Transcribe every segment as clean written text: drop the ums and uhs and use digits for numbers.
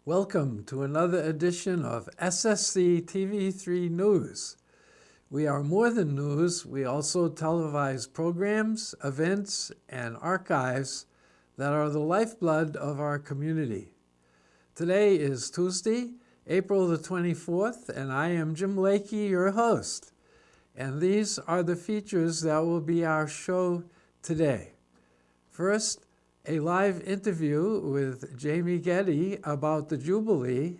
Welcome to another edition of SSC TV3 News. We are more than news. We also televise programs, events, and archives that are the lifeblood of our community. Today is Tuesday, April the 24th, and I am Jim Lakey, your host. And these are the features that will be our show today. First, a live interview with Jamie Getty about the Jubilee.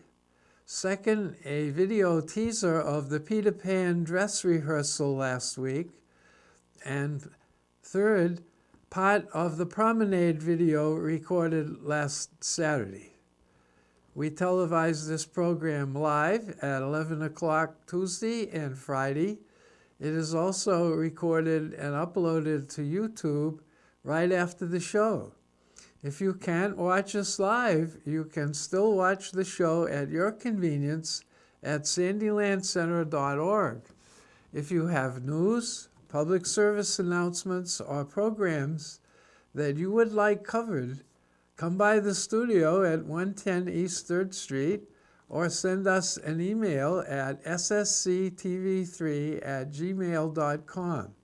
Second, a video teaser of the Peter Pan dress rehearsal last week. And third, part of the Promenade video recorded last Saturday. We televise this program live at 11 o'clock Tuesday and Friday. It is also recorded and uploaded to YouTube right after the show. If you can't watch us live, you can still watch the show at your convenience at sandylandcenter.org. If you have news, public service announcements, or programs that you would like covered, come by the studio at 110 East 3rd Street or send us an email at ssctv3@gmail.com.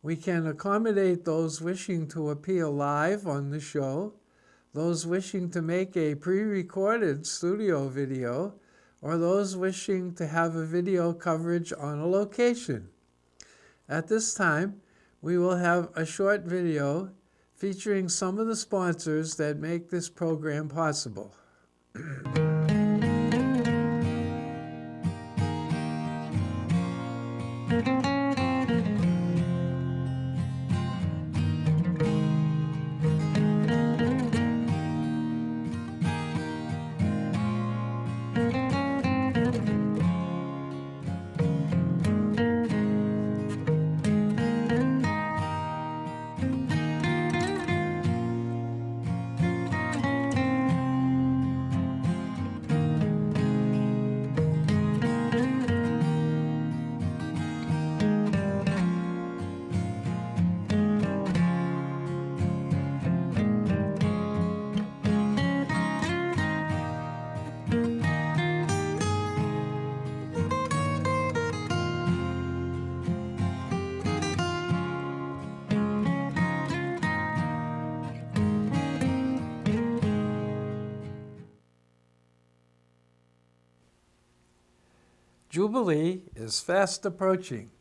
We can accommodate those wishing to appear live on the show, those wishing to make a pre-recorded studio video, or those wishing to have a video coverage on a location. At this time, we will have a short video featuring some of the sponsors that make this program possible. Jubilee is fast approaching,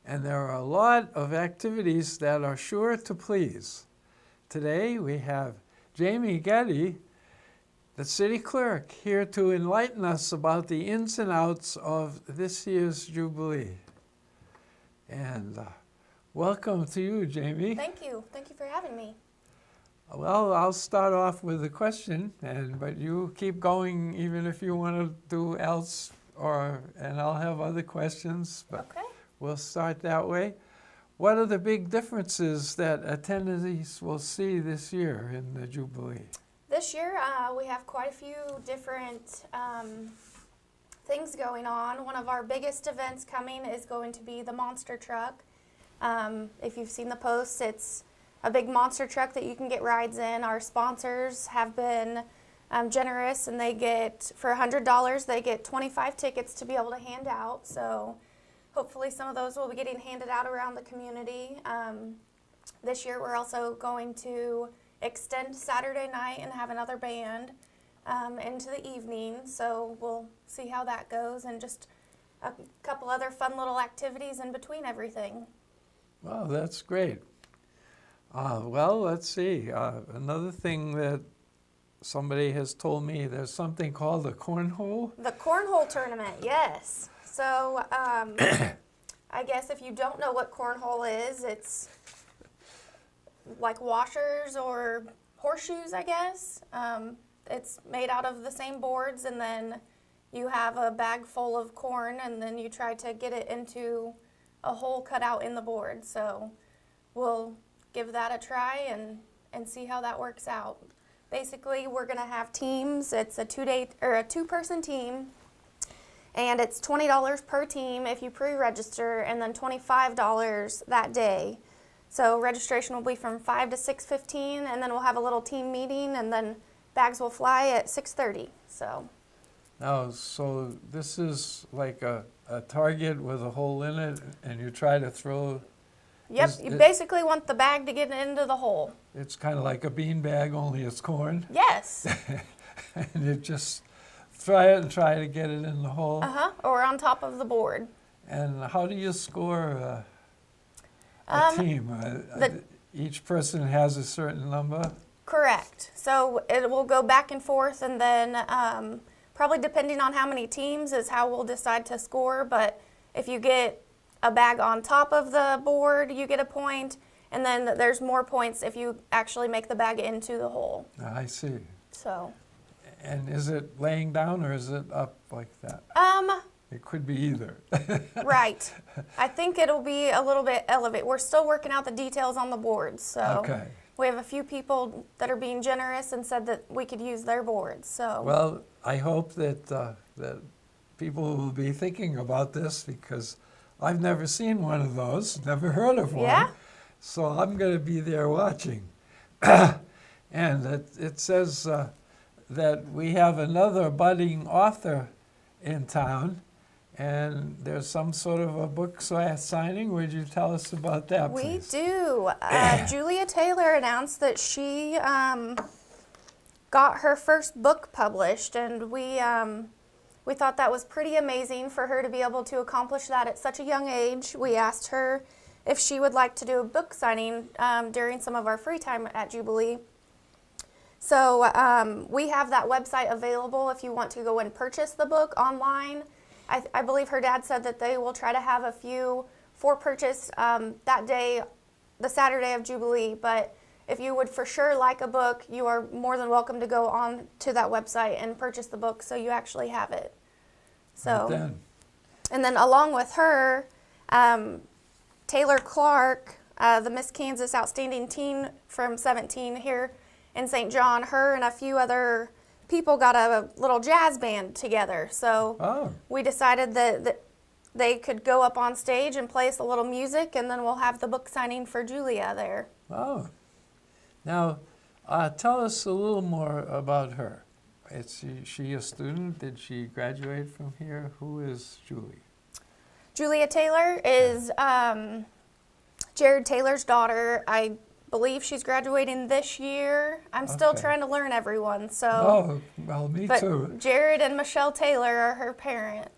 and there are a lot of activities that are sure to please. Today we have Jamie Getty, the city clerk, here to enlighten us about the ins and outs of this year's Jubilee. And welcome to you, Jamie. Thank you. Thank you for having me. Well, I'll start off with a question, but you keep going even if you want to do else. And I'll have other questions, but okay. We'll start that way. What are the big differences that attendees will see this year in the Jubilee? This year, we have quite a few different things going on. One of our biggest events coming is going to be the monster truck. If you've seen the posts, it's a big monster truck that you can get rides in. Our sponsors have been generous, and they get, for $100, they get 25 tickets to be able to hand out. So hopefully some of those will be getting handed out around the community. This year we're also going to extend Saturday night and have another band into the evening. So we'll see how that goes, and just a couple other fun little activities in between everything. Well, that's great. Well, let's see. Another thing that somebody has told me, there's something called the cornhole. The cornhole tournament, yes. So I guess if you don't know what cornhole is, it's like washers or horseshoes, I guess. It's made out of the same boards, and then you have a bag full of corn, and then you try to get it into a hole cut out in the board. So we'll give that a try and see how that works out. Basically, we're going to have teams. It's a two-person team, and it's $20 per team if you pre-register, and then $25 that day. So registration will be from 5 to 6:15, and then we'll have a little team meeting, and then bags will fly at 6:30. So. Now, so this is like a target with a hole in it, and you try to throw. Yep, you basically want the bag to get into the hole. It's kind of like a bean bag, only it's corn. Yes. And you just try to get it in the hole. Or on top of the board. And how do you score a team? Each person has a certain number? Correct. So it will go back and forth, and then probably depending on how many teams is how we'll decide to score. But if you get a bag on top of the board, you get a point, and then there's more points if you actually make the bag into the hole. I see. So. And is it laying down or is it up like that? It could be either. Right. I think it'll be a little bit elevated. We're still working out the details on the boards, so. Okay. We have a few people that are being generous and said that we could use their boards. So. Well, I hope that that people will be thinking about this, because I've never seen one of those, never heard of one. Yeah. So I'm going to be there watching. And it says that we have another budding author in town, and there's some sort of a book signing. Would you tell us about that, please? We do. Julia Taylor announced that she got her first book published, and we thought that was pretty amazing for her to be able to accomplish that at such a young age. We asked her if she would like to do a book signing during some of our free time at Jubilee. So we have that website available if you want to go and purchase the book online. I believe her dad said that they will try to have a few for purchase that day, the Saturday of Jubilee. But if you would for sure like a book, you are more than welcome to go on to that website and purchase the book so you actually have it. So, Then. And then along with her, Taylor Clark, the Miss Kansas Outstanding Teen from 17 here in St. John, her and a few other people got a little jazz band together. So we decided that they could go up on stage and play us a little music, and then we'll have the book signing for Julia there. Oh. Now, tell us a little more about her. Is she a student? Did she graduate from here? Who is Julie? Julia Taylor is Jared Taylor's daughter. I believe she's graduating this year. I'm still trying to learn everyone. So. Oh, well, me too. Jared and Michelle Taylor are her parents.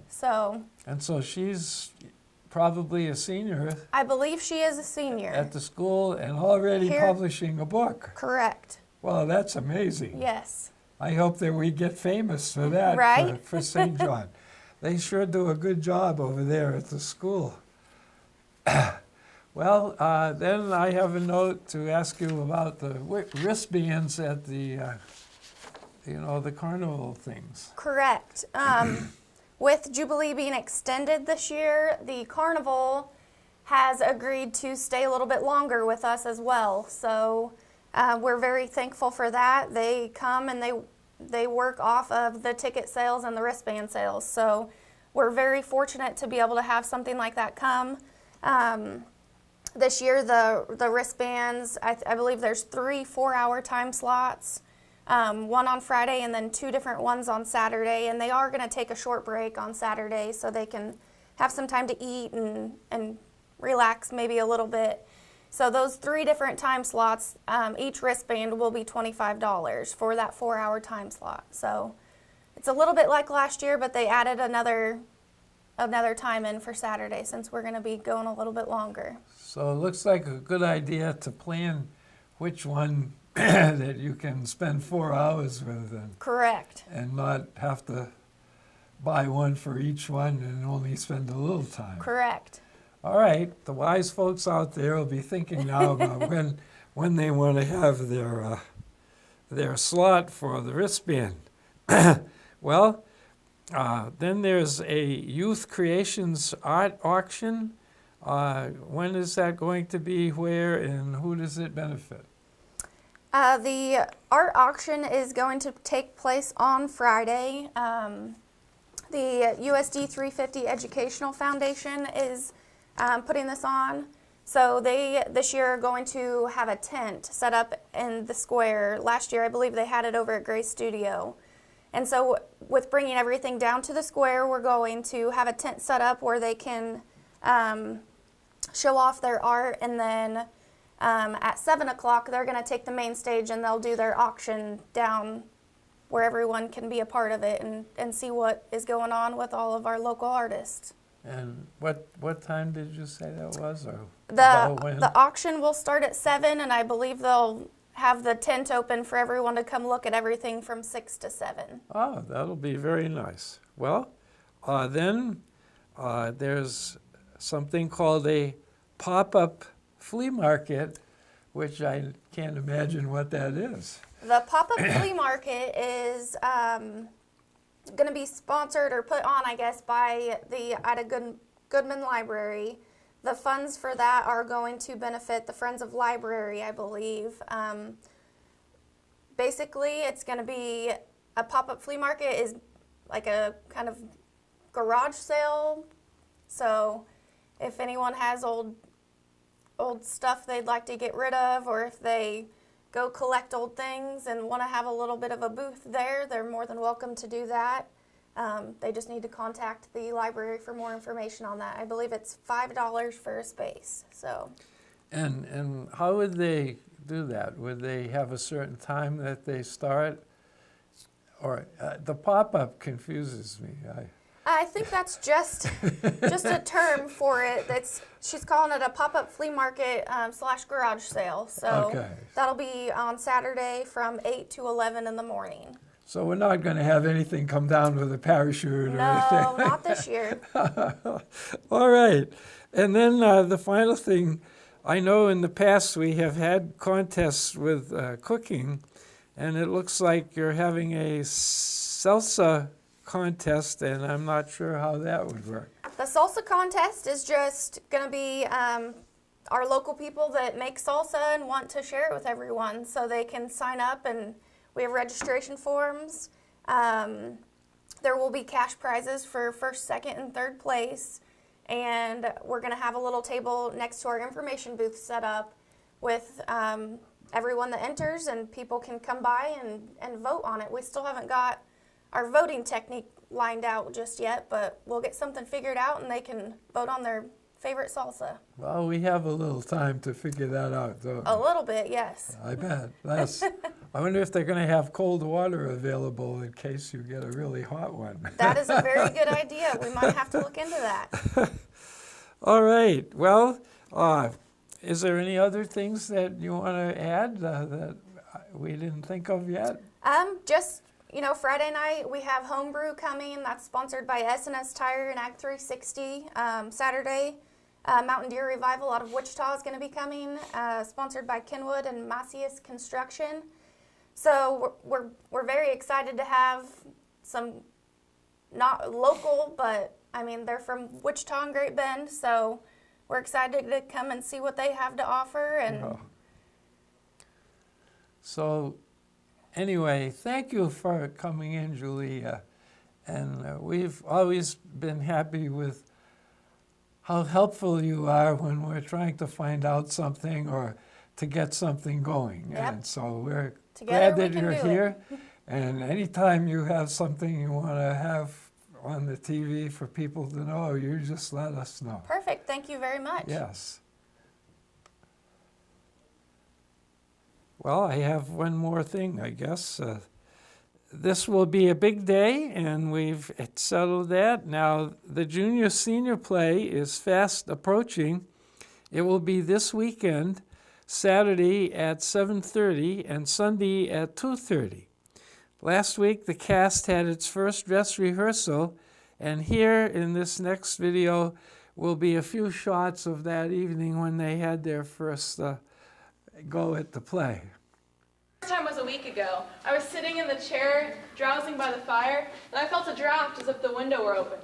So. And so she's probably a senior. I believe she is a senior. At the school and already publishing a book. Correct. Well, that's amazing. Yes. I hope that we get famous for that, right? for St. John. They sure do a good job over there at the school. Well, then I have a note to ask you about the wristbands at the, the carnival things. Correct. With Jubilee being extended this year, the carnival has agreed to stay a little bit longer with us as well. So we're very thankful for that. They come and they work off of the ticket sales and the wristband sales. So we're very fortunate to be able to have something like that come. This year, the wristbands, I believe there's 3 4-hour time slots, one on Friday and then 2 different ones on Saturday. And they are going to take a short break on Saturday so they can have some time to eat and relax maybe a little bit. So those 3 different time slots, each wristband will be $25 for that 4-hour time slot. So it's a little bit like last year, but they added another time in for Saturday since we're going to be going a little bit longer. So it looks like a good idea to plan which one that you can spend 4 hours with. Correct. And not have to buy one for each one and only spend a little time. Correct. All right, the wise folks out there will be thinking now about when they want to have their slot for the wristband. Well, then there's a Youth Creations art auction. When is that going to be, where, and who does it benefit? The art auction is going to take place on Friday. The USD 350 Educational Foundation is putting this on. So they this year are going to have a tent set up in the square. Last year, I believe they had it over at Grace Studio. And so with bringing everything down to the square, we're going to have a tent set up where they can show off their art. And then at 7 o'clock, they're going to take the main stage and they'll do their auction down where everyone can be a part of it and see what is going on with all of our local artists. And what time did you say that was? Or The auction will start at 7, and I believe they'll have the tent open for everyone to come look at everything from 6 to 7. Oh, that'll be very nice. Well, then there's something called a pop-up flea market, which I can't imagine what that is. The pop-up flea market is going to be sponsored or put on, I guess, by the Ida Goodman Library. The funds for that are going to benefit the Friends of Library, I believe. Basically, it's going to be a pop-up flea market is like a kind of garage sale. So if anyone has old stuff they'd like to get rid of, or if they go collect old things and want to have a little bit of a booth there, they're more than welcome to do that. They just need to contact the library for more information on that. I believe it's $5 for a space. So. And how would they do that? Would they have a certain time that they start? Or the pop-up confuses me. I think that's just a term for it. She's calling it a pop-up flea market / garage sale. So Okay. That'll be on Saturday from 8 to 11 in the morning. So we're not going to have anything come down with a parachute or anything? No, not this year. All right. And then the final thing, I know in the past we have had contests with cooking, and it looks like you're having a salsa contest, and I'm not sure how that would work. The salsa contest is just going to be our local people that make salsa and want to share it with everyone, so they can sign up, and we have registration forms. There will be cash prizes for first, second, and third place, and we're going to have a little table next to our information booth set up with everyone that enters, and people can come by and vote on it. We still haven't got our voting technique lined out just yet, but we'll get something figured out and they can vote on their favorite salsa. Well, we have a little time to figure that out, don't we? A little bit, yes. I bet. I wonder if they're going to have cold water available in case you get a really hot one. That is a very good idea. We might have to look into that. All right. Well, is there any other things that you want to add that we didn't think of yet? Just, Friday night we have Homebrew coming. That's sponsored by S&S Tire and Ag 360. Saturday, Mountain Deer Revival out of Wichita is going to be coming, sponsored by Kenwood and Macias Construction. So we're very excited to have some, not local, but they're from Wichita and Great Bend, so we're excited to come and see what they have to offer. And So anyway, thank you for coming in, Julia. And we've always been happy with how helpful you are when we're trying to find out something or to get something going. Yep. And so we're Together glad we that can you're do it. here. And anytime you have something you want to have on the TV for people to know, you just let us know. Perfect. Thank you very much. Yes. Well, I have one more thing, I guess. This will be a big day, and we've settled that. Now, the junior-senior play is fast approaching. It will be this weekend, Saturday at 7:30 and Sunday at 2:30. Last week, the cast had its first dress rehearsal, and here in this next video will be a few shots of that evening when they had their first go at the play. First time was a week ago. I was sitting in the chair, drowsing by the fire, and I felt a draft as if the window were open.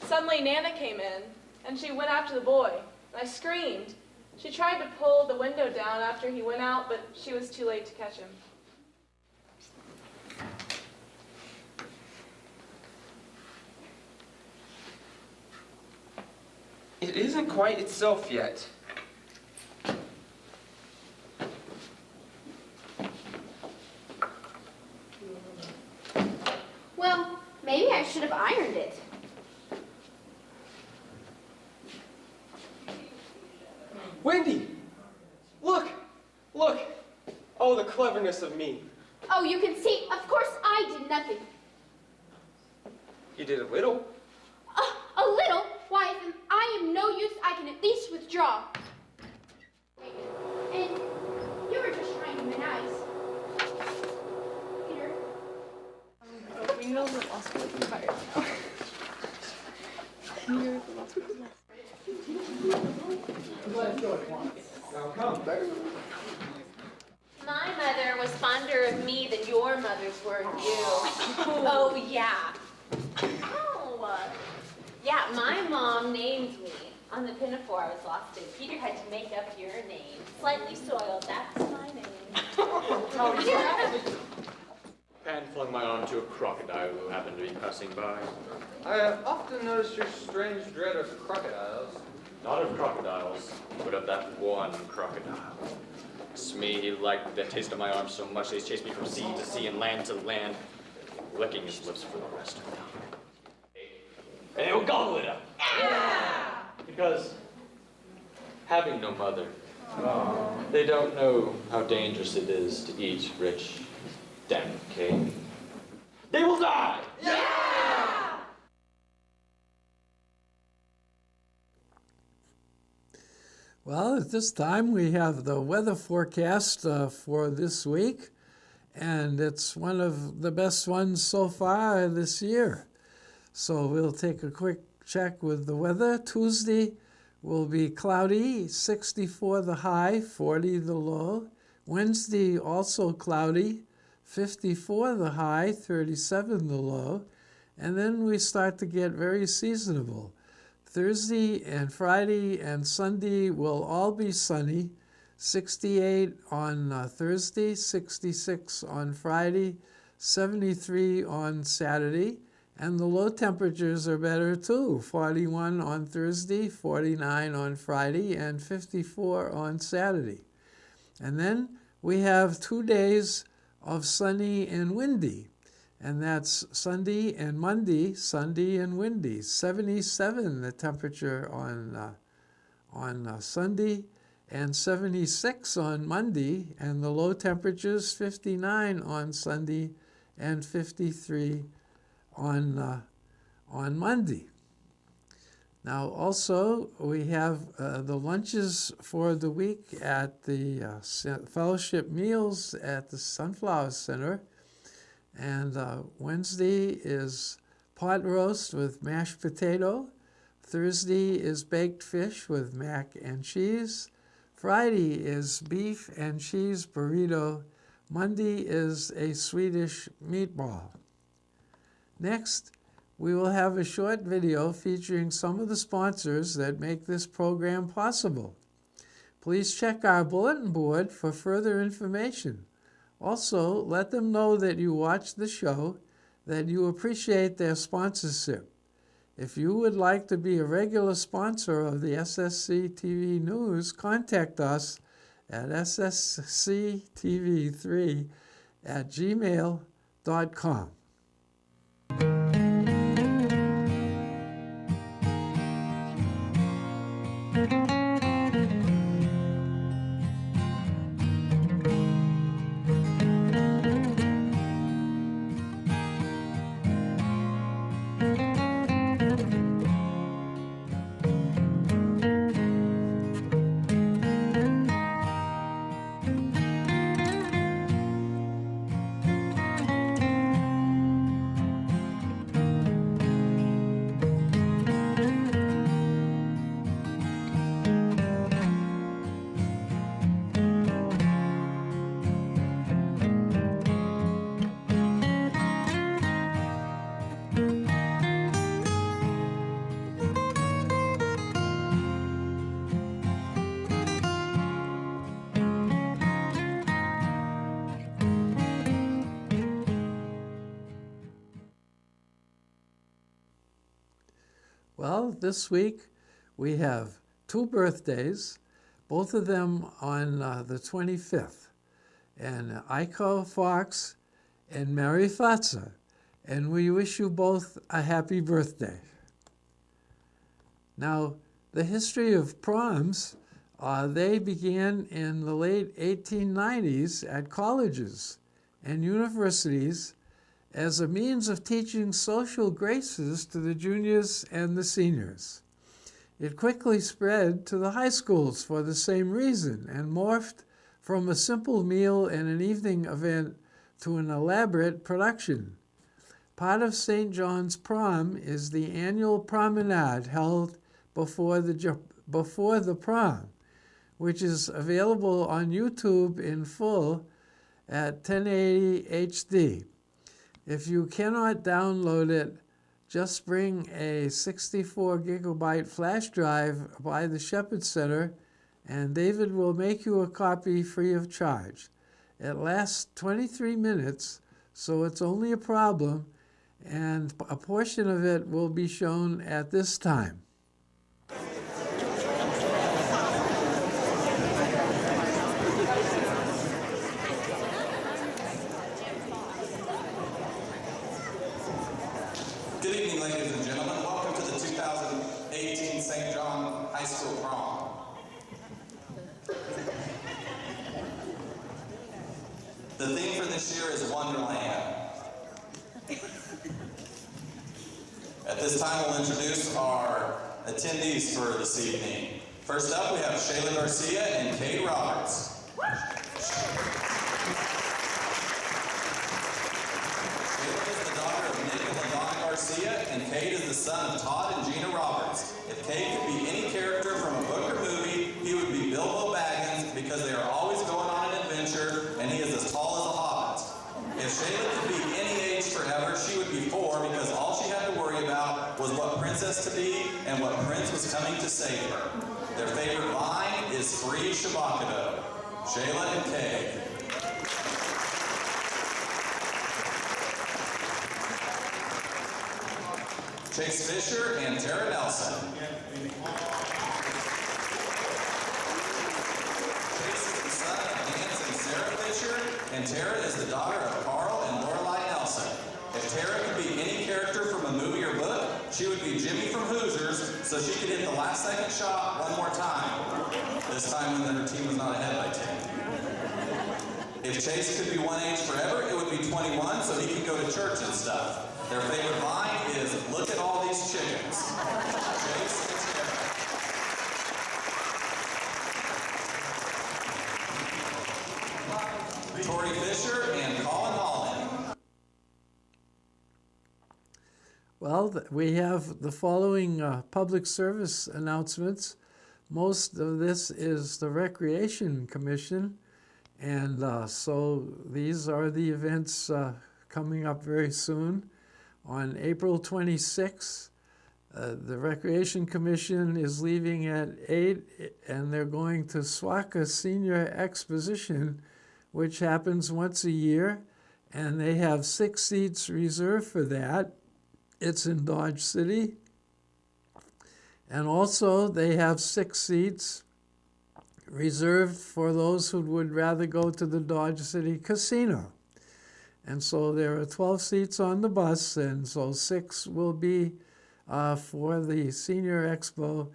Suddenly Nana came in, and she went after the boy, and I screamed. She tried to pull the window down after he went out, but she was too late to catch him. It isn't quite itself yet. Oh, the cleverness of me. Oh, you can see, of course I did nothing. You did a little. A little? Why, if I am no use, I can at least withdraw. And you were just trying to be nice. Peter. We know the lost fire now. My mother was fonder of me than your mothers were of you. Oh, yeah. Oh, yeah, my mom named me on the pinafore I was lost in. Peter had to make up your name. Slightly soiled, that's my name. Oh, yeah. Pan flung my arm to a crocodile who happened to be passing by. I have often noticed your strange dread of crocodiles. Not of crocodiles, but of that one crocodile. It's me, he liked the taste of my arm so much that he chased me from sea to sea and land to land, licking his lips for the rest of the time. And he'll gobble it up. Yeah! Because having no mother, they don't know how dangerous it is to eat rich, damp cake. They will die! Well, at this time we have the weather forecast for this week, and it's one of the best ones so far this year. So we'll take a quick check with the weather. Tuesday will be cloudy, 64 the high, 40 the low. Wednesday also cloudy, 54 the high, 37 the low. And then we start to get very seasonable. Thursday and Friday and Sunday will all be sunny, 68 on Thursday, 66 on Friday, 73 on Saturday, and the low temperatures are better too, 41 on Thursday, 49 on Friday, and 54 on Saturday. And then we have 2 days of sunny and windy. And that's Sunday and Monday, Sunday and windy. 77 the temperature on Sunday, and 76 on Monday, and the low temperatures 59 on Sunday and 53 on Monday. Now also we have the lunches for the week at the fellowship meals at the Sunflower Center. And Wednesday is pot roast with mashed potato. Thursday is baked fish with mac and cheese. Friday is beef and cheese burrito. Monday is a Swedish meatball. Next, we will have a short video featuring some of the sponsors that make this program possible. Please check our bulletin board for further information. Also, let them know that you watch the show, that you appreciate their sponsorship. If you would like to be a regular sponsor of the SSC TV News, contact us at ssctv3@gmail.com. Well, this week we have 2 birthdays, both of them on the 25th, and Iko Fox and Mary Fatsa, and we wish you both a happy birthday. Now, the history of proms They began in the late 1890s at colleges and universities as a means of teaching social graces to the juniors and the seniors. It quickly spread to the high schools for the same reason and morphed from a simple meal and an evening event to an elaborate production. Part of St. John's Prom is the annual promenade held before the prom, which is available on YouTube in full at 1080 HD. If you cannot download it, just bring a 64 gigabyte flash drive by the Shepherd Center and David will make you a copy free of charge. It lasts 23 minutes, so it's only a problem, and a portion of it will be shown at this time. Good evening, ladies and gentlemen. Welcome to the 2018 St. John High School Prom. The theme for this year is Wonderland. At this time, we'll introduce our attendees for this evening. First up, we have Shayla Garcia and Kate Roberts. Garcia, and Cade is the son of Todd and Gina Roberts. If Cade could be any character from a book or movie, he would be Bilbo Baggins because they are always going on an adventure and he is as tall as a hobbit. If Shayla could be any age forever, she would be 4 because all she had to worry about was what princess to be and what prince was coming to save her. Their favorite line is free Shabakado. Shayla and Cade. Chase Fisher and Tara Nelson. Chase is the son of Lance and Sarah Fisher, and Tara is the daughter of Carl and Lorelai Nelson. If Tara could be any character from a movie or book, she would be Jimmy from Hoosiers, so she could hit the last second shot one more time. This time when her team was not ahead by 10. If Chase could be one age forever, it would be 21, so he could go to church and stuff. Their favorite line is, look at all these chickens. Chase and Tara. Tori Fisher and Colin Holland. Well, we have the following public service announcements. Most of this is the Recreation Commission, and so these are the events coming up very soon. On April 26th, the Recreation Commission is leaving at 8, and they're going to SWACA Senior Exposition, which happens once a year, and they have 6 seats reserved for that. It's in Dodge City. And also, they have 6 seats reserved for those who would rather go to the Dodge City Casino. And so there are 12 seats on the bus, and so 6 will be for the Senior Expo,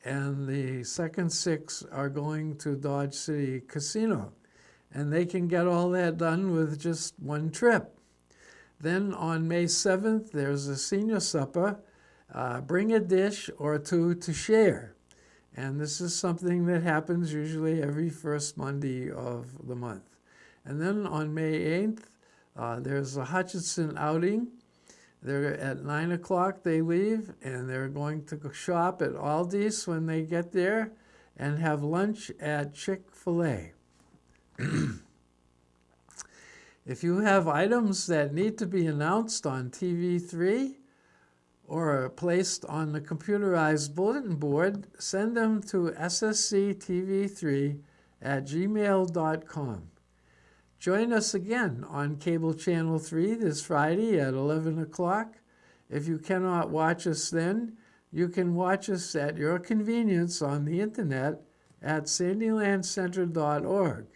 and the second 6 are going to Dodge City Casino. And they can get all that done with just one trip. Then on May 7th, there's a senior supper. Bring a dish or 2 to share. And this is something that happens usually every first Monday of the month. And then on May 8th, there's a Hutchinson outing. They're at 9 o'clock they leave, and they're going to go shop at Aldi's when they get there and have lunch at Chick-fil-A. If you have items that need to be announced on TV3 or placed on the computerized bulletin board, send them to ssctv3@gmail.com. Join us again on Cable Channel 3 this Friday at 11 o'clock. If you cannot watch us then, you can watch us at your convenience on the internet at sandylandcenter.org,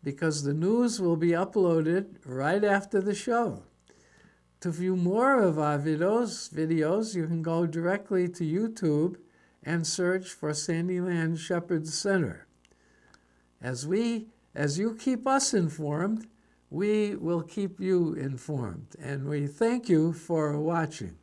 because the news will be uploaded right after the show. To view more of our videos, you can go directly to YouTube and search for Sandyland Shepherd Center. As you keep us informed, we will keep you informed, and we thank you for watching.